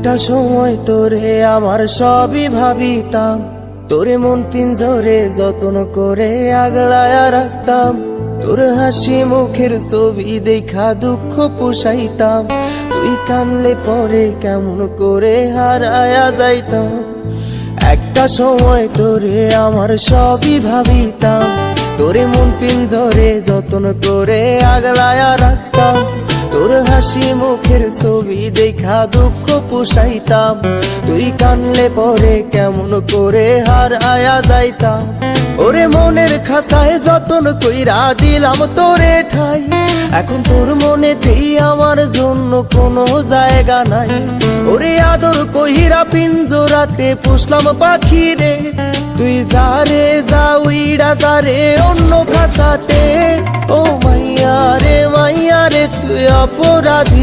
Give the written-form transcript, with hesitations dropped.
একটা সময় তোরে আমার সবই ভাবিতাম, তোরে মন পিঞ্জরে যত্ন করে আগলায়া রাখতাম। তোর হাসি মুখের ছবি দেখা দুঃখ পোষাইতাম, তুই কানলে পরে কেমন করে হারায়া যাইতাম। একটা সময় তোরে আমার সবই ভাবিতাম, তোরে মন পিঞ্জরে যত্ন করে আগলায়া রাখতাম। তোর হাসি মুখের ছবি দেখা দুঃখ পোষাইতাম, তুই কানলে পরে কেমন করে হারায়া যাইতাম। ওরে মনের খাঁচায় যতন কইরা দিলাম তোরে ঠাই, এখন তোর মনেতেই আমার জন্য কোনো জায়গা নাই। ওরে আদর কইরা পিঞ্জরাতে পুষলাম পাখি রে, তুই যারে যা উইড়া যারে অন্য খাঁচাতে। ও মাইয়া রে তুই অপরাধী।